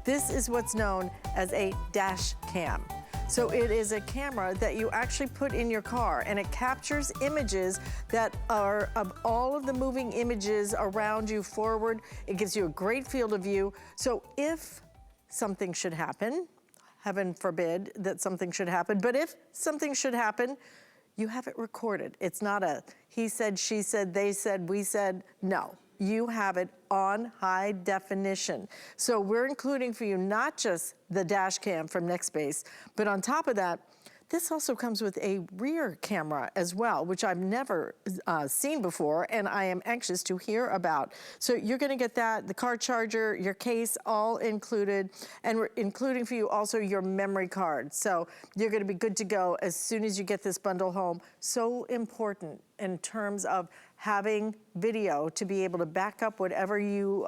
This is what's known as a dash cam. So it is a camera that you actually put in your car, and it captures images that are of all of the moving images around you forward. It gives you a great field of view. So if something should happen, heaven forbid that something should happen, but if something should happen, you have it recorded. It's not a he said, she said, they said, we said. No, you have it on high definition. So we're including for you not just the dash cam from Nextbase, but on top of that, this also comes with a rear camera as well, which I've never seen before, and I am anxious to hear about. So you're gonna get that, the car charger, your case, all included, and we're including for you also your memory card. So you're gonna be good to go as soon as you get this bundle home. So important in terms of having video to be able to back up whatever you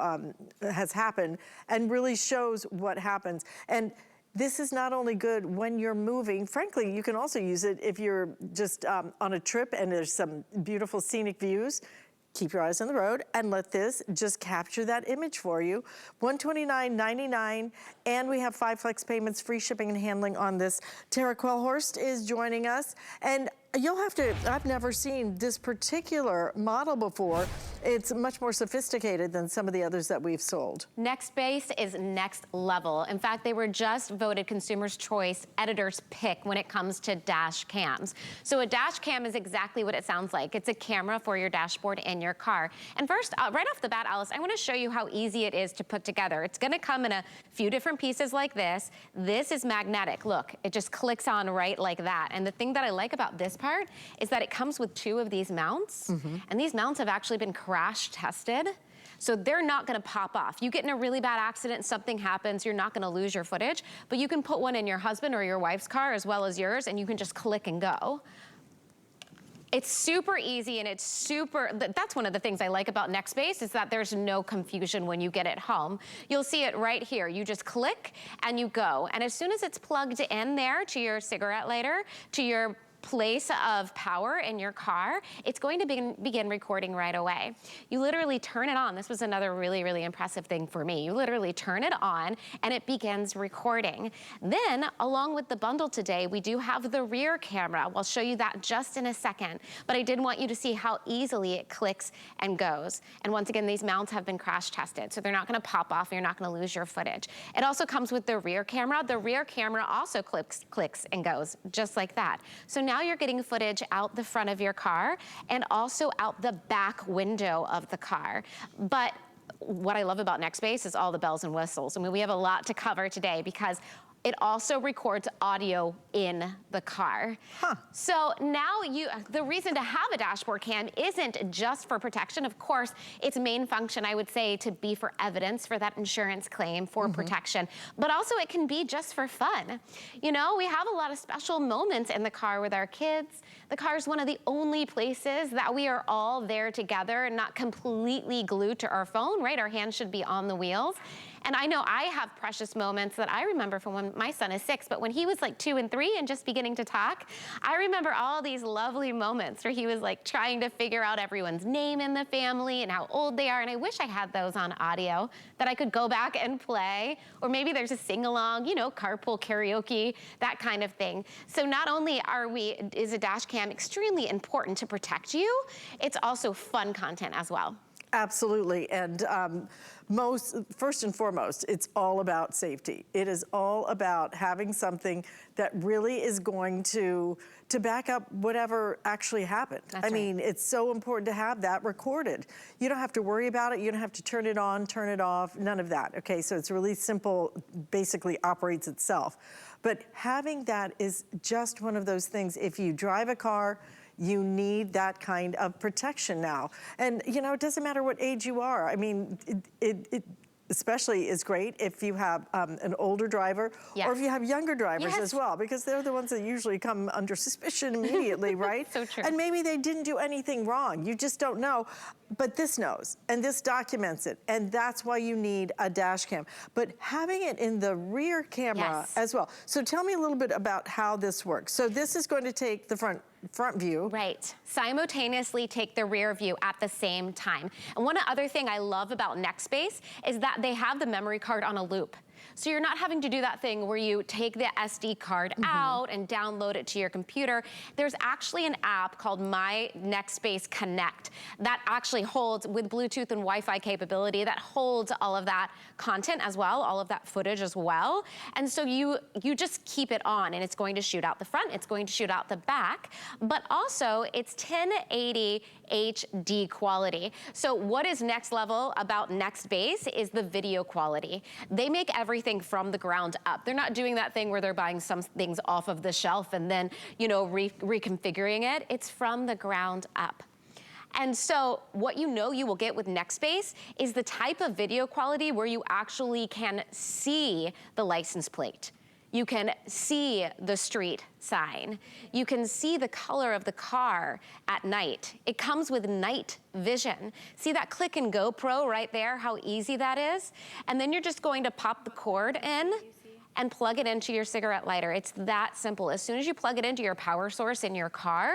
has happened and really shows what happens. And this is not only good when you're moving, frankly, you can also use it if you're just on a trip and there's some beautiful scenic views. Keep your eyes on the road and let this just capture that image for you. $129.99, and we have 5 flex payments, free shipping and handling on this. Tara Quellhorst is joining us, and you'll have to, I've never seen this particular model before. It's much more sophisticated than some of the others that we've sold. Nextbase is next level. In fact, they were just voted Consumer's Choice Editor's Pick when it comes to dash cams. So a dash cam is exactly what it sounds like. It's a camera for your dashboard in your car. And first, right off the bat, Alice, I want to show you how easy it is to put together. It's going to come in a few different pieces like this. This is magnetic. Look, it just clicks on right like that. And the thing that I like about this part is that it comes with 2 of these mounts, and these mounts have actually been crash tested, so they're not gonna pop off. You get in a really bad accident, something happens, you're not gonna lose your footage, but you can put one in your husband or your wife's car as well as yours, and you can just click and go. It's super easy, and it's super, that's one of the things I like about Nextbase is that there's no confusion when you get it home. You'll see it right here. You just click and you go. And as soon as it's plugged in there to your cigarette lighter, to your place of power in your car, it's going to begin recording right away. You literally turn it on. This was another really, really impressive thing for me. You literally turn it on and it begins recording. Then, along with the bundle today, we do have the rear camera. We'll show you that just in a second, but I did want you to see how easily it clicks and goes. And once again, these mounts have been crash tested, so they're not gonna pop off, you're not gonna lose your footage. It also comes with the rear camera. The rear camera also clicks and goes, just like that. So now you're getting footage out the front of your car and also out the back window of the car. But what I love about Nextbase is all the bells and whistles. I mean, we have a lot to cover today because it also records audio in the car. So now the reason to have a dashboard cam isn't just for protection. Of course, its main function, I would say, to be for evidence for that insurance claim for protection, but also it can be just for fun. You know, we have a lot of special moments in the car with our kids. The car is one of the only places that we are all there together and not completely glued to our phone, right? Our hands should be on the wheels. And I know I have precious moments that I remember from when my son is 6, but when he was like 2 and 3 and just beginning to talk, I remember all these lovely moments where he was like trying to figure out everyone's name in the family and how old they are. And I wish I had those on audio that I could go back and play. Or maybe there's a sing-along, you know, carpool karaoke, that kind of thing. So not only is a dash cam extremely important to protect you, it's also fun content as well. Absolutely, and first and foremost, it's all about safety. It is all about having something that really is going to back up whatever actually happened. I mean, it's so important to have that recorded. You don't have to worry about it. You don't have to turn it on, turn it off, none of that. Okay, so it's really simple, basically operates itself. But having that is just one of those things. If you drive a car, you need that kind of protection now. And you know, it doesn't matter what age you are. I mean, it especially is great if you have an older driver, or if you have younger drivers as well, because they're the ones that usually come under suspicion immediately, right? So true. And maybe they didn't do anything wrong. You just don't know. But this knows, and this documents it, and that's why you need a dash cam. But having it in the rear camera as well. So tell me a little bit about how this works. So this is going to take the front view. Right, simultaneously take the rear view at the same time. And one other thing I love about Nextbase is that they have the memory card on a loop. So you're not having to do that thing where you take the SD card out and download it to your computer. There's actually an app called My Nextbase Connect that actually holds, with Bluetooth and Wi-Fi capability, that holds all of that content as well, all of that footage as well. And so you just keep it on, and it's going to shoot out the front, it's going to shoot out the back, but also it's 1080 HD quality. So what is next level about Nextbase is the video quality. They make everything from the ground up. They're not doing that thing where they're buying some things off of the shelf and then, you know, reconfiguring it. It's from the ground up. And so what you know you will get with Nextbase is the type of video quality where you actually can see the license plate. You can see the street sign. You can see the color of the car at night. It comes with night vision. See that click and go pro right there, how easy that is? And then you're just going to pop the cord in and plug it into your cigarette lighter. It's that simple. As soon as you plug it into your power source in your car,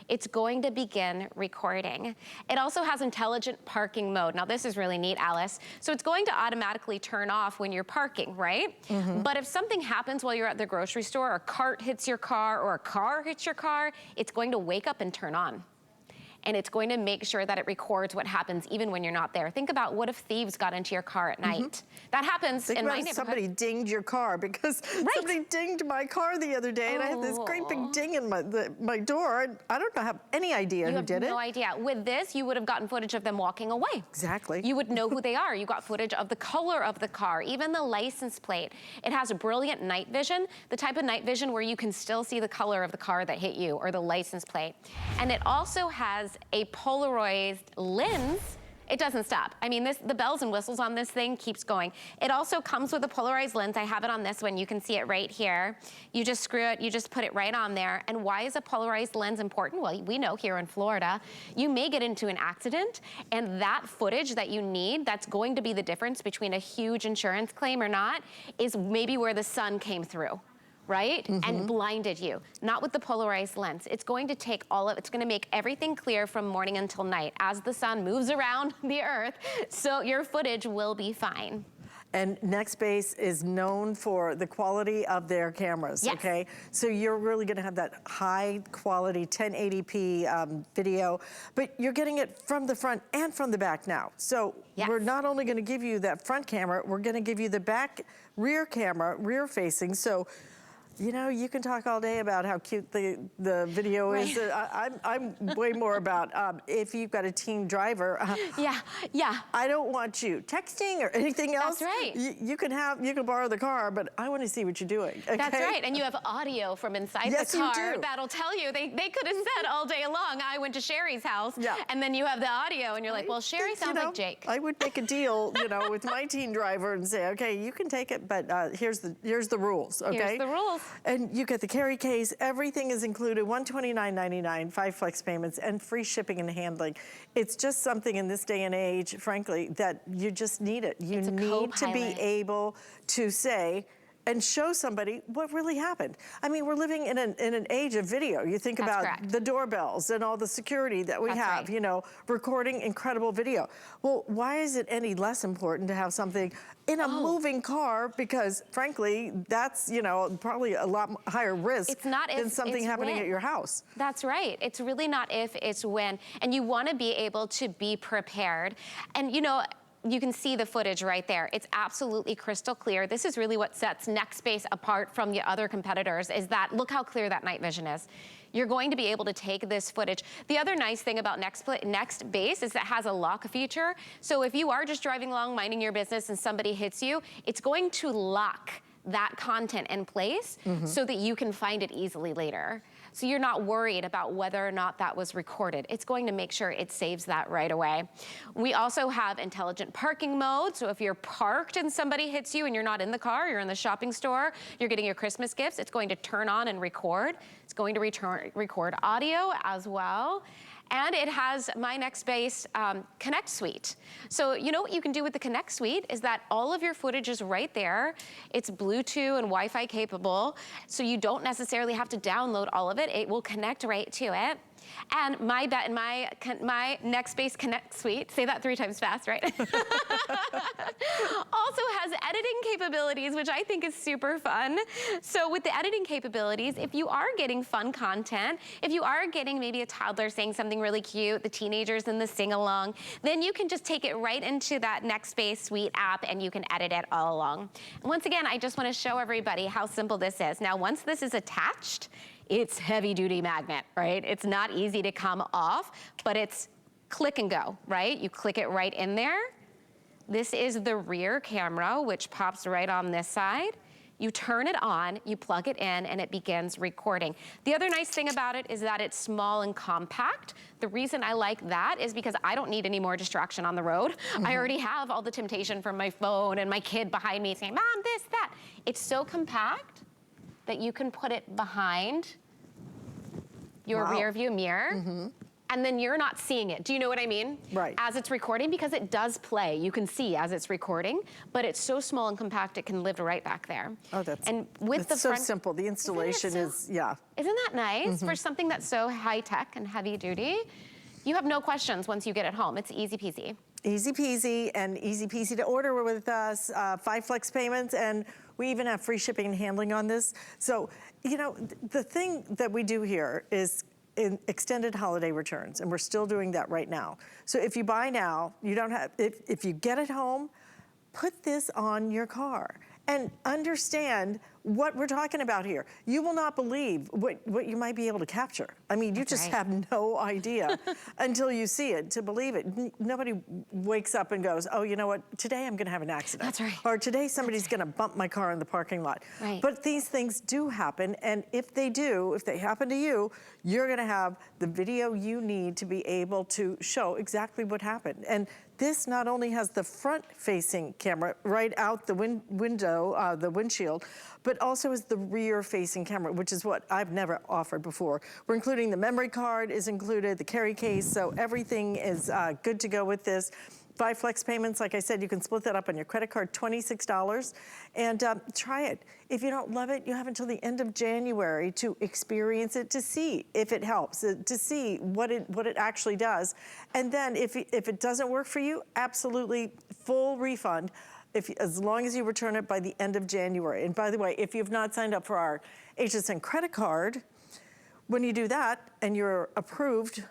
it's going to begin recording. It also has intelligent parking mode. Now this is really neat, Alice. So it's going to automatically turn off when you're parking, right? But if something happens while you're at the grocery store, a cart hits your car or a car hits your car, it's going to wake up and turn on. And it's going to make sure that it records what happens even when you're not there. Think about what if thieves got into your car at night. That happens in my neighborhood. Somebody dinged your car, because somebody dinged my car the other day, and I had this great big ding in my door. I don't have any idea who did it. You have no idea. With this, you would have gotten footage of them walking away. Exactly. You would know who they are. You got footage of the color of the car, even the license plate. It has brilliant night vision, the type of night vision where you can still see the color of the car that hit you or the license plate. And it also has a polarized lens. It doesn't stop. I mean, the bells and whistles on this thing keeps going. It also comes with a polarized lens. I have it on this one. You can see it right here. You just screw it, you just put it right on there. And why is a polarized lens important? Well, we know here in Florida, you may get into an accident, and that footage that you need, that's going to be the difference between a huge insurance claim or not, is maybe where the sun came through, right? And blinded you. Not with the polarized lens. It's going to take it's going to make everything clear from morning until night as the sun moves around the earth, so your footage will be fine. And Nextbase is known for the quality of their cameras, okay? So you're really gonna have that high quality 1080p video, but you're getting it from the front and from the back now. So we're not only gonna give you that front camera, we're gonna give you the back rear camera, rear facing. So, you know, you can talk all day about how cute the video is. I'm way more about if you've got a teen driver. I don't want you texting or anything else. That's right. You can borrow the car, but I want to see what you're doing. Okay? That's right. And you have audio from inside the car that'll tell you. They could have said all day long, I went to Sherry's house, and then you have the audio, and you're like, well, Sherry sounds like Jake. I would make a deal, you know, with my teen driver and say, okay, you can take it, but here's the rules. Okay. Here's the rules. And you get the carry case, everything is included, $129.99, 5 flex payments, and free shipping and handling. It's just something in this day and age, frankly, that you just need it. You need to be able to say and show somebody what really happened. I mean, we're living in an age of video. You think about the doorbells and all the security that we have, you know, recording incredible video. Well, why is it any less important to have something in a moving car? Because frankly, that's, you know, probably a lot higher risk than something happening at your house. That's right. It's really not if, it's when. And you want to be able to be prepared. And you know, you can see the footage right there. It's absolutely crystal clear. This is really what sets Nextbase apart from the other competitors, is that look how clear that night vision is. You're going to be able to take this footage. The other nice thing about Nextbase is it has a lock feature. So if you are just driving along, minding your business, and somebody hits you, it's going to lock that content in place so that you can find it easily later. So you're not worried about whether or not that was recorded. It's going to make sure it saves that right away. We also have intelligent parking mode. So if you're parked and somebody hits you and you're not in the car, you're in the shopping store, you're getting your Christmas gifts, it's going to turn on and record. It's going to record audio as well. And it has My Nextbase Connect Suite. So you know what you can do with the Connect Suite is that all of your footage is right there. It's Bluetooth and Wi-Fi capable, so you don't necessarily have to download all of it. It will connect right to it. And my Nextbase Connect suite, say that 3 times fast, right? Also has editing capabilities, which I think is super fun. So with the editing capabilities, if you are getting fun content, if you are getting maybe a toddler saying something really cute, the teenagers in the sing-along, then you can just take it right into that Nextbase suite app and you can edit it all along. And once again, I just want to show everybody how simple this is. Now, once this is attached, it's heavy-duty magnet, right? It's not easy to come off, but it's click and go, right? You click it right in there. This is the rear camera, which pops right on this side. You turn it on, you plug it in, and it begins recording. The other nice thing about it is that it's small and compact. The reason I like that is because I don't need any more distraction on the road. I already have all the temptation from my phone and my kid behind me saying, Mom, this, that. It's so compact that you can put it behind your rear view mirror. And then you're not seeing it. Do you know what I mean? Right. As it's recording, because it does play. You can see as it's recording, but it's so small and compact, it can live right back there. Oh, that's, and with that's so simple. The installation is, yeah. Isn't that nice? For something that's so high-tech and heavy-duty, you have no questions once you get it home. It's easy peasy. Easy peasy and easy peasy to order with us, 5 flex payments, and we even have free shipping and handling on this. So, you know, the thing that we do here is in extended holiday returns, and we're still doing that right now. So if you buy now, you don't have, if you get it home, put this on your car and understand what we're talking about here. You will not believe what you might be able to capture. I mean, you just have no idea until you see it to believe it. Nobody wakes up and goes, oh, you know what, today I'm gonna have an accident. That's right. Or today somebody's gonna bump my car in the parking lot. Right. But these things do happen, and if they do, if they happen to you, you're gonna have the video you need to be able to show exactly what happened. And this not only has the front-facing camera right out the window, the windshield, but also is the rear-facing camera, which is what I've never offered before. We're including the memory card is included, the carry case, so everything is good to go with this. 5 flex payments, like I said, you can split that up on your credit card, $26, and try it. If you don't love it, you have until the end of January to experience it, to see if it helps, to see what it actually does. And then if it doesn't work for you, absolutely full refund, as long as you return it by the end of January. And by the way, if you've not signed up for our HSN credit card, when you do that and you're approved,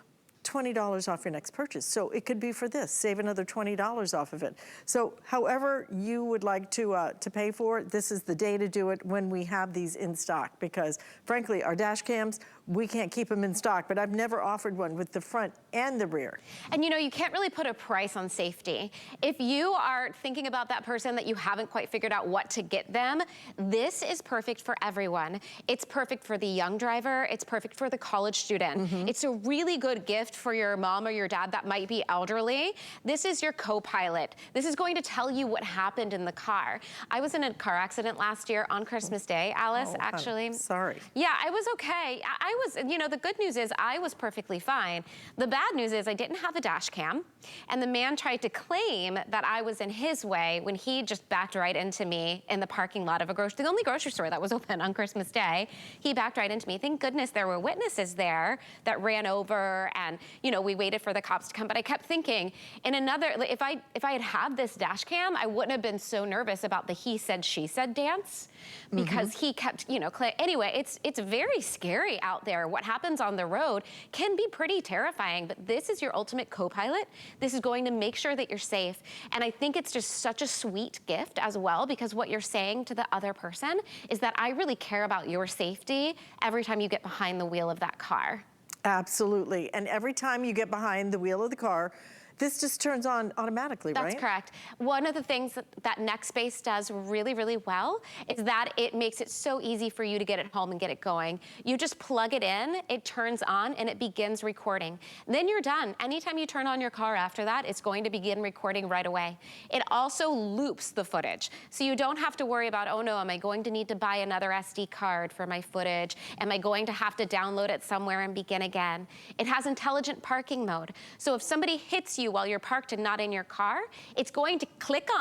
$20 off your next purchase. So it could be for this, save another $20 off of it. So however you would like to pay for it, this is the day to do it when we have these in stock, because frankly, our dash cams, we can't keep them in stock, but I've never offered one with the front and the rear. And you know, you can't really put a price on safety. If you are thinking about that person that you haven't quite figured out what to get them, this is perfect for everyone. It's perfect for the young driver. It's perfect for the college student. It's a really good gift for your mom or your dad that might be elderly. This is your co-pilot. This is going to tell you what happened in the car. I was in a car accident last year on Christmas Day, Alice, actually. I'm sorry. Yeah, I was okay. I was, you know, the good news is I was perfectly fine. The bad news is I didn't have a dash cam, and the man tried to claim that I was in his way when he just backed right into me in the parking lot of the only grocery store that was open on Christmas Day. He backed right into me. Thank goodness there were witnesses there that ran over, and you know, we waited for the cops to come. But I kept thinking, in another, if I had this dash cam, I wouldn't have been so nervous about the he said, she said dance, because he kept, you know, anyway, it's very scary out there. What happens on the road can be pretty terrifying, but this is your ultimate co-pilot. This is going to make sure that you're safe. And I think it's just such a sweet gift as well, because what you're saying to the other person is that I really care about your safety every time you get behind the wheel of that car. Absolutely. And every time you get behind the wheel of the car, this just turns on automatically, right? That's correct. One of the things that Nextbase does really, really well is that it makes it so easy for you to get it home and get it going. You just plug it in, it turns on, and it begins recording. Then you're done. Anytime you turn on your car after that, it's going to begin recording right away. It also loops the footage. So you don't have to worry about, oh no, am I going to need to buy another SD card for my footage? Am I going to have to download it somewhere and begin again? It has intelligent parking mode. So if somebody hits you while you're parked and not in your car, it's going to click on